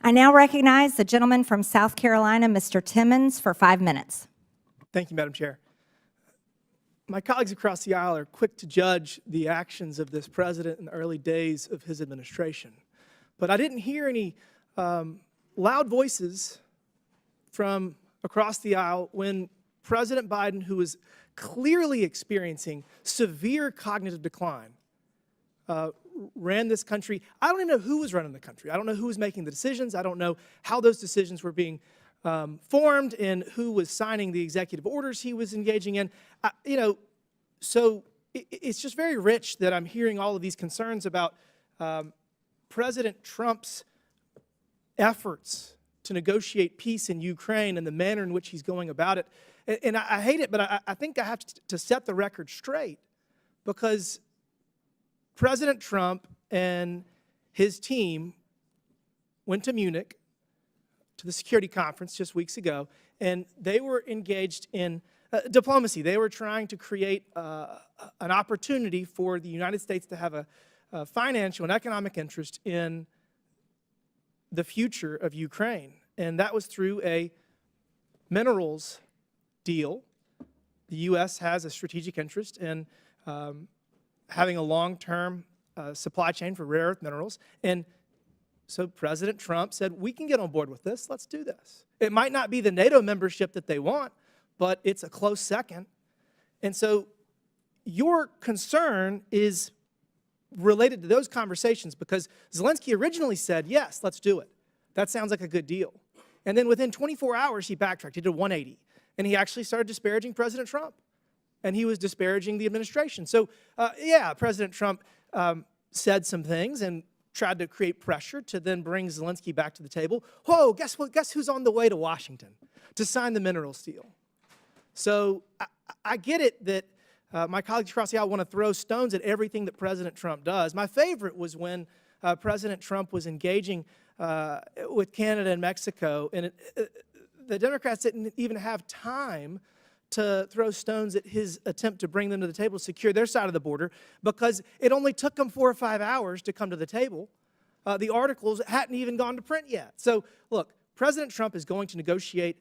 I now recognize the gentleman from South Carolina, Mr. Timmons, for 5 minutes. Thank you, Madam Chair. My colleagues across the aisle are quick to judge the actions of this president in the early days of his administration. But I didn't hear any loud voices from across the aisle when President Biden, who was clearly experiencing severe cognitive decline, ran this country. I don't even know who was running the country. I don't know who was making the decisions. I don't know how those decisions were being formed and who was signing the executive orders he was engaging in. So it's just very rich that I'm hearing all of these concerns about President Trump's efforts to negotiate peace in Ukraine and the manner in which he's going about it. And I hate it, but I think I have to set the record straight, because President Trump and his team went to Munich to the security conference just weeks ago, and they were engaged in diplomacy. They were trying to create an opportunity for the United States to have a financial and economic interest in the future of Ukraine, and that was through a minerals deal. The U.S. has a strategic interest in having a long-term supply chain for rare earth minerals, and so President Trump said, we can get on board with this, let's do this. It might not be the NATO membership that they want, but it's a close second. And so your concern is related to those conversations, because Zelensky originally said, yes, let's do it. That sounds like a good deal. And then within 24 hours, he backtracked. He did a 180. And he actually started disparaging President Trump. And he was disparaging the administration. So, yeah, President Trump said some things and tried to create pressure to then bring Zelensky back to the table. Whoa, guess what? Guess who's on the way to Washington to sign the minerals deal? So I get it that my colleagues across the aisle want to throw stones at everything that President Trump does. My favorite was when President Trump was engaging with Canada and Mexico, and the Democrats didn't even have time to throw stones at his attempt to bring them to the table to secure their side of the border, because it only took them 4 or 5 hours to come to the table. The articles hadn't even gone to print yet. So, look, President Trump is going to negotiate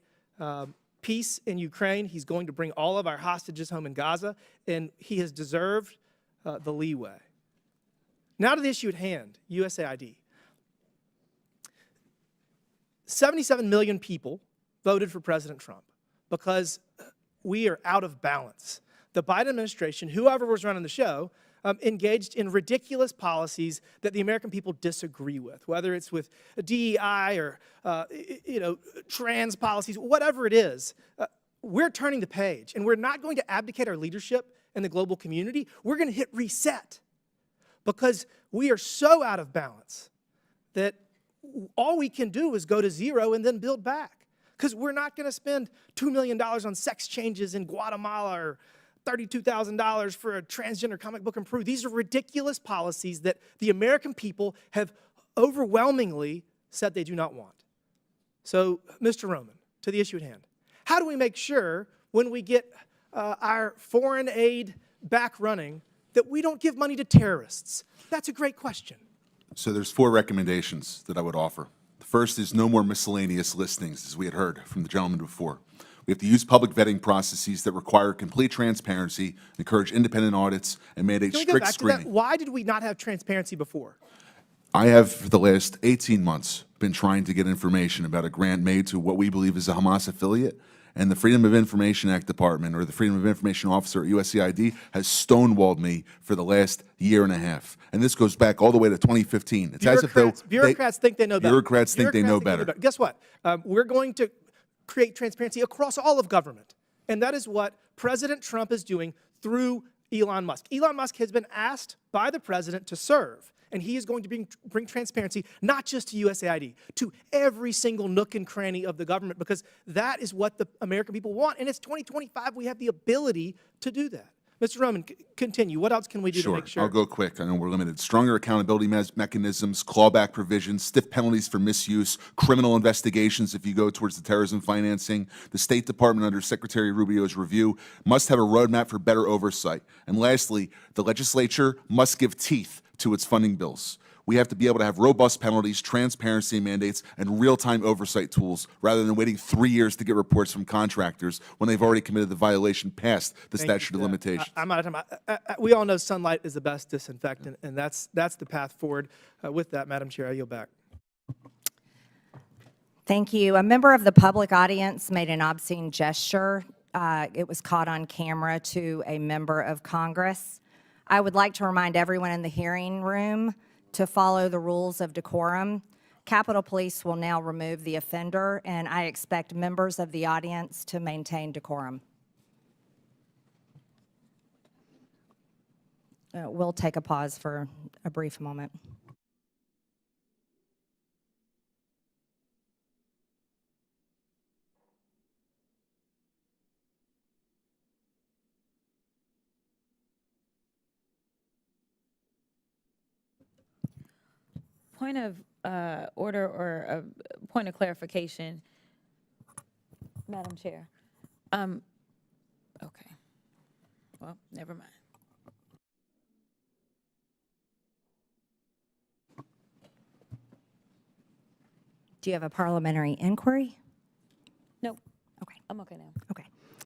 peace in Ukraine. He's going to bring all of our hostages home in Gaza, and he has deserved the leeway. Now to the issue at hand, USAID. 77 million people voted for President Trump because we are out of balance. The Biden administration, whoever was running the show, engaged in ridiculous policies that the American people disagree with, whether it's with DEI or trans policies, whatever it is. We're turning the page, and we're not going to abdicate our leadership in the global community. We're going to hit reset, because we are so out of balance that all we can do is go to zero and then build back. Because we're not going to spend $2 million on sex changes in Guatemala or $32,000 for a transgender comic book in Peru. These are ridiculous policies that the American people have overwhelmingly said they do not want. So, Mr. Roman, to the issue at hand, how do we make sure when we get our foreign aid back running that we don't give money to terrorists? That's a great question. So there's 4 recommendations that I would offer. The first is no more miscellaneous listings, as we had heard from the gentleman before. We have to use public vetting processes that require complete transparency, encourage independent audits, and mandate strict screening. Can we go back to that? Why did we not have transparency before? I have, for the last 18 months, been trying to get information about a grant made to what we believe is a Hamas affiliate, and the Freedom of Information Act Department, or the Freedom of Information Officer at USAID, has stonewalled me for the last year and a half. And this goes back all the way to 2015. It's as if though bureaucrats think they know better. Bureaucrats think they know better. Guess what? We're going to create transparency across all of government. And that is what President Trump is doing through Elon Musk. Elon Musk has been asked by the president to serve, and he is going to bring transparency not just to USAID, to every single nook and cranny of the government, because that is what the American people want. And it's 2025. We have the ability to do that. Mr. Roman, continue. What else can we do to make sure? I'll go quick. I know we're limited. Stronger accountability mechanisms, clawback provisions, stiff penalties for misuse, criminal investigations if you go towards the terrorism financing. The State Department, under Secretary Rubio's review, must have a roadmap for better oversight. And lastly, the legislature must give teeth to its funding bills. We have to be able to have robust penalties, transparency mandates, and real-time oversight tools rather than waiting 3 years to get reports from contractors when they've already committed the violation past the Thank you statute for of that. limitations. I'm out of time. We all know sunlight is the best disinfectant, and that's the path forward. With that, Madam Chair, I yield back. Thank you. A member of the public audience made an obscene gesture. It was caught on camera to a member of Congress. I would like to remind everyone in the hearing room to follow the rules of decorum. Capitol Police will now remove the offender, and I expect members of the audience to maintain decorum. We'll take a pause for a brief moment. Point of order or a point of clarification, Madam Chair. Okay. Well, never mind. Do you have a parliamentary inquiry? Nope. Okay. I'm okay now. Okay.